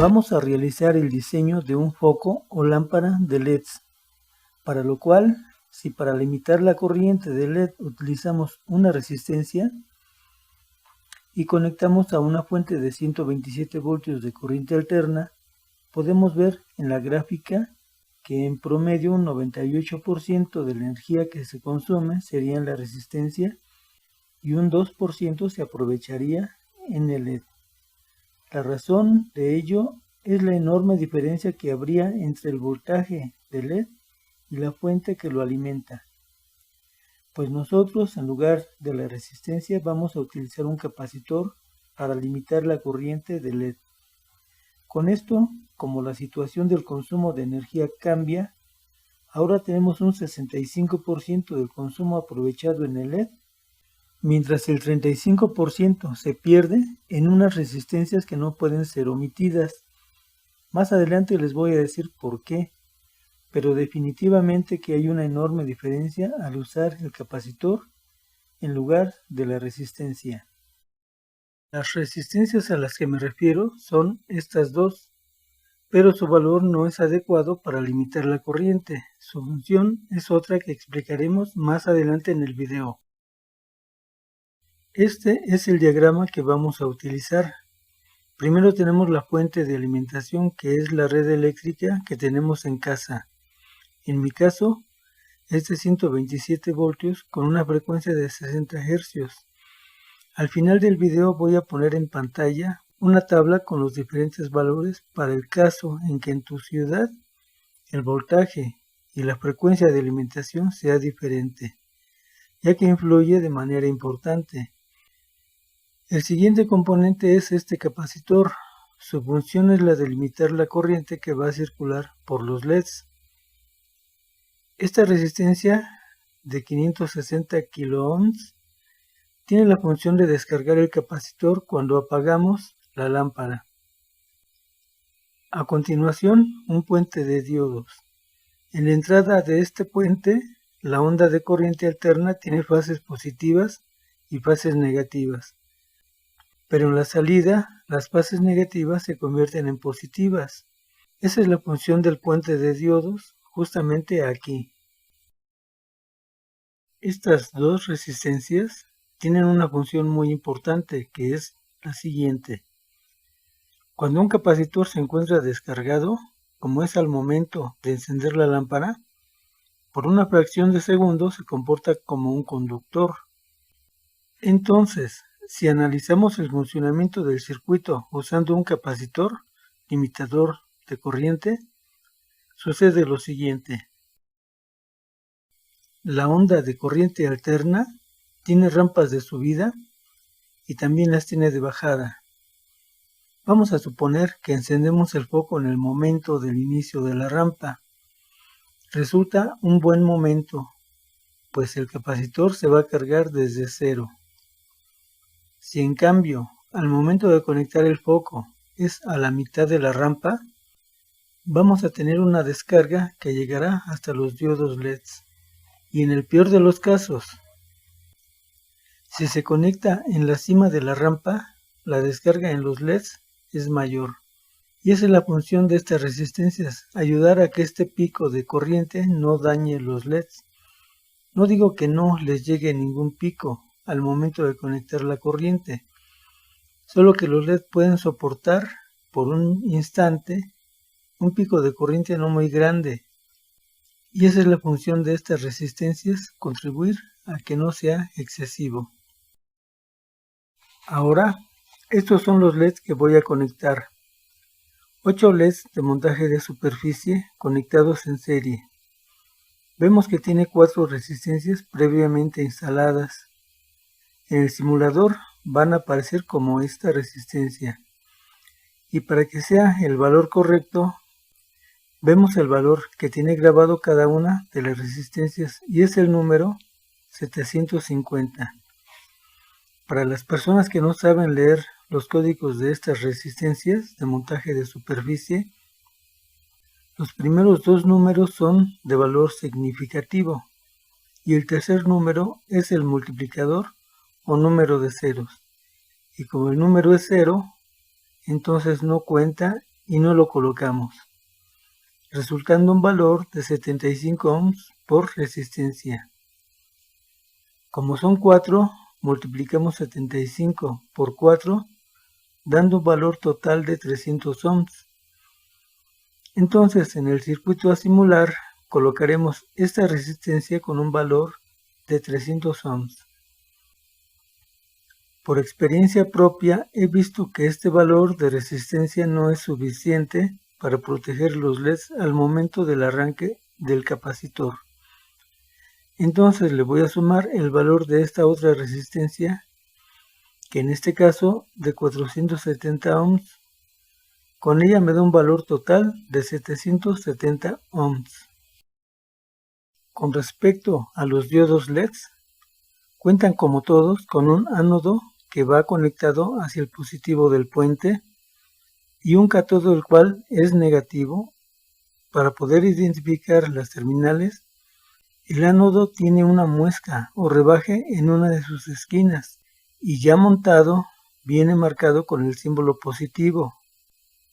Vamos a realizar el diseño de un foco o lámpara de LEDs, para lo cual, si para limitar la corriente de LED utilizamos una resistencia y conectamos a una fuente de 127 voltios de corriente alterna, podemos ver en la gráfica que en promedio un 98% de la energía que se consume sería en la resistencia y un 2% se aprovecharía en el LED. La razón de ello es la enorme diferencia que habría entre el voltaje del LED y la fuente que lo alimenta. Pues nosotros, en lugar de la resistencia, vamos a utilizar un capacitor para limitar la corriente del LED. Con esto, como la situación del consumo de energía cambia, ahora tenemos un 65% del consumo aprovechado en el LED, mientras el 35% se pierde en unas resistencias que no pueden ser omitidas. Más adelante les voy a decir por qué, pero definitivamente que hay una enorme diferencia al usar el capacitor en lugar de la resistencia. Las resistencias a las que me refiero son estas dos, pero su valor no es adecuado para limitar la corriente. Su función es otra que explicaremos más adelante en el video. Este es el diagrama que vamos a utilizar. Primero tenemos la fuente de alimentación, que es la red eléctrica que tenemos en casa. En mi caso, es de 127 voltios con una frecuencia de 60 Hz. Al final del video voy a poner en pantalla una tabla con los diferentes valores para el caso en que en tu ciudad el voltaje y la frecuencia de alimentación sea diferente, ya que influye de manera importante. El siguiente componente es este capacitor. Su función es la de limitar la corriente que va a circular por los LEDs. Esta resistencia de 560 kiloohms tiene la función de descargar el capacitor cuando apagamos la lámpara. A continuación, un puente de diodos. En la entrada de este puente, la onda de corriente alterna tiene fases positivas y fases negativas. Pero en la salida, las fases negativas se convierten en positivas. Esa es la función del puente de diodos, justamente aquí. Estas dos resistencias tienen una función muy importante, que es la siguiente. Cuando un capacitor se encuentra descargado, como es al momento de encender la lámpara, por una fracción de segundo se comporta como un conductor. Entonces, si analizamos el funcionamiento del circuito usando un capacitor limitador de corriente, sucede lo siguiente. La onda de corriente alterna tiene rampas de subida y también las tiene de bajada. Vamos a suponer que encendemos el foco en el momento del inicio de la rampa. Resulta un buen momento, pues el capacitor se va a cargar desde cero. Si en cambio, al momento de conectar el foco es a la mitad de la rampa, vamos a tener una descarga que llegará hasta los diodos LEDs. Y en el peor de los casos, si se conecta en la cima de la rampa, la descarga en los LEDs es mayor. Y esa es la función de estas resistencias, ayudar a que este pico de corriente no dañe los LEDs. No digo que no les llegue ningún pico al momento de conectar la corriente, solo que los LEDs pueden soportar por un instante un pico de corriente no muy grande. Y esa es la función de estas resistencias, contribuir a que no sea excesivo. Ahora, estos son los LEDs que voy a conectar. 8 LEDs de montaje de superficie conectados en serie. Vemos que tiene 4 resistencias previamente instaladas. En el simulador van a aparecer como esta resistencia. Y para que sea el valor correcto, vemos el valor que tiene grabado cada una de las resistencias y es el número 750. Para las personas que no saben leer los códigos de estas resistencias de montaje de superficie, los primeros dos números son de valor significativo y el tercer número es el multiplicador o número de ceros. Y como el número es cero, entonces no cuenta y no lo colocamos, resultando un valor de 75 ohms por resistencia. Como son 4, multiplicamos 75 por 4, dando un valor total de 300 ohms. Entonces, en el circuito a simular, colocaremos esta resistencia con un valor de 300 ohms. Por experiencia propia, he visto que este valor de resistencia no es suficiente para proteger los LEDs al momento del arranque del capacitor. Entonces le voy a sumar el valor de esta otra resistencia, que en este caso de 470 ohms. Con ella me da un valor total de 770 ohms. Con respecto a los diodos LEDs, cuentan como todos con un ánodo que va conectado hacia el positivo del puente y un cátodo el cual es negativo. Para poder identificar las terminales, el ánodo tiene una muesca o rebaje en una de sus esquinas y ya montado viene marcado con el símbolo positivo.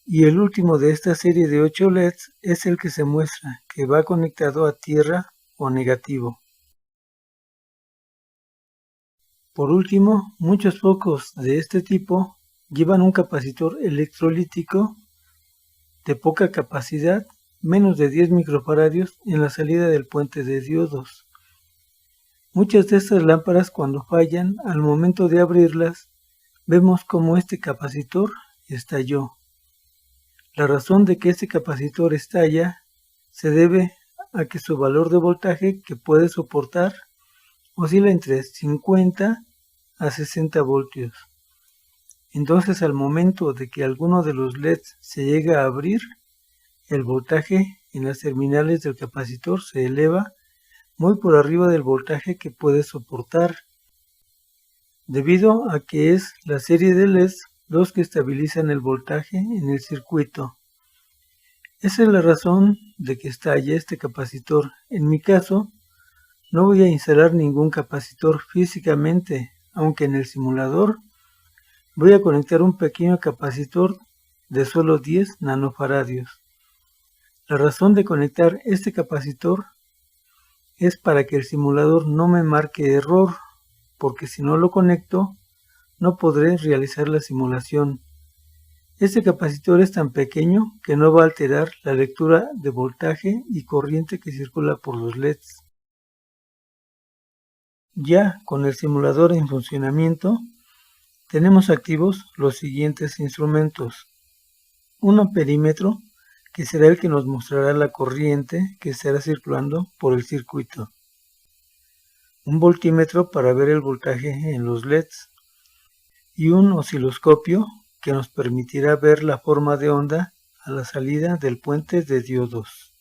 Y el último de esta serie de 8 LEDs es el que se muestra, que va conectado a tierra o negativo. Por último, muchos focos de este tipo llevan un capacitor electrolítico de poca capacidad, menos de 10 microfaradios en la salida del puente de diodos. Muchas de estas lámparas, cuando fallan, al momento de abrirlas, vemos como este capacitor estalló. La razón de que este capacitor estalla se debe a que su valor de voltaje que puede soportar oscila entre 50 a 60 voltios. Entonces, al momento de que alguno de los LEDs se llega a abrir, el voltaje en las terminales del capacitor se eleva muy por arriba del voltaje que puede soportar, debido a que es la serie de LEDs los que estabilizan el voltaje en el circuito. Esa es la razón de que estalle este capacitor. En mi caso, no voy a instalar ningún capacitor físicamente, aunque en el simulador voy a conectar un pequeño capacitor de solo 10 nanofaradios. La razón de conectar este capacitor es para que el simulador no me marque error, porque si no lo conecto, no podré realizar la simulación. Este capacitor es tan pequeño que no va a alterar la lectura de voltaje y corriente que circula por los LEDs. Ya con el simulador en funcionamiento, tenemos activos los siguientes instrumentos. Un amperímetro, que será el que nos mostrará la corriente que estará circulando por el circuito. Un voltímetro para ver el voltaje en los LEDs. Y un osciloscopio que nos permitirá ver la forma de onda a la salida del puente de diodos.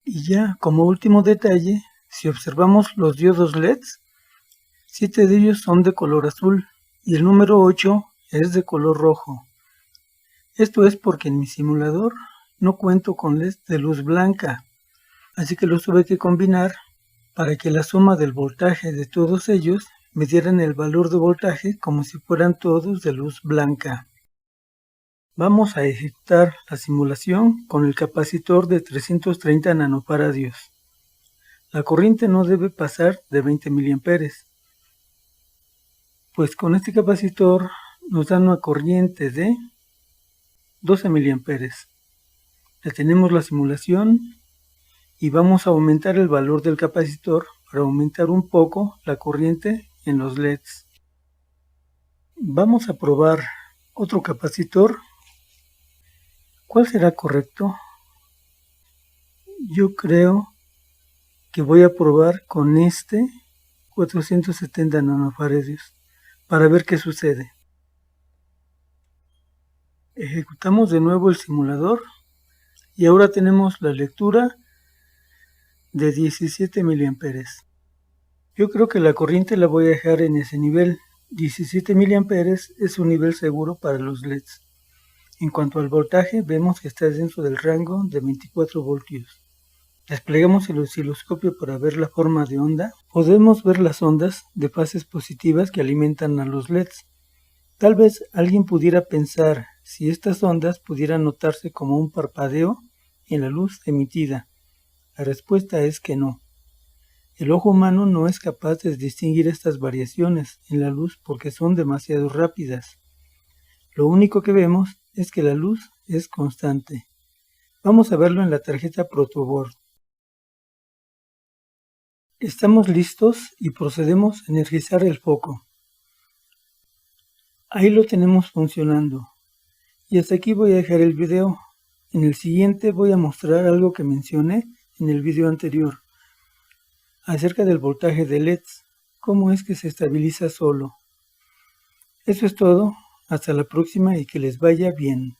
Y ya como último detalle, si observamos los diodos LEDs, 7 de ellos son de color azul y el número 8 es de color rojo. Esto es porque en mi simulador no cuento con LEDs de luz blanca, así que los tuve que combinar para que la suma del voltaje de todos ellos me dieran el valor de voltaje como si fueran todos de luz blanca. Vamos a ejecutar la simulación con el capacitor de 330 nanofaradios. La corriente no debe pasar de 20 miliamperes, pues con este capacitor nos da una corriente de 12 miliamperes. Detenemos la simulación y vamos a aumentar el valor del capacitor para aumentar un poco la corriente en los LEDs. Vamos a probar otro capacitor. ¿Cuál será correcto? Yo creo que voy a probar con este 470 nanofaradios para ver qué sucede. Ejecutamos de nuevo el simulador y ahora tenemos la lectura de 17 miliamperes. Yo creo que la corriente la voy a dejar en ese nivel. 17 miliamperes es un nivel seguro para los LEDs. En cuanto al voltaje, vemos que está dentro del rango de 24 voltios. Desplegamos el osciloscopio para ver la forma de onda. Podemos ver las ondas de fases positivas que alimentan a los LEDs. Tal vez alguien pudiera pensar, si estas ondas pudieran notarse como un parpadeo en la luz emitida. La respuesta es que no. El ojo humano no es capaz de distinguir estas variaciones en la luz porque son demasiado rápidas. Lo único que vemos es que la luz es constante. Vamos a verlo en la tarjeta protoboard. Estamos listos y procedemos a energizar el foco. Ahí lo tenemos funcionando. Y hasta aquí voy a dejar el video. En el siguiente voy a mostrar algo que mencioné en el video anterior, acerca del voltaje de LEDs, cómo es que se estabiliza solo. Eso es todo, hasta la próxima y que les vaya bien.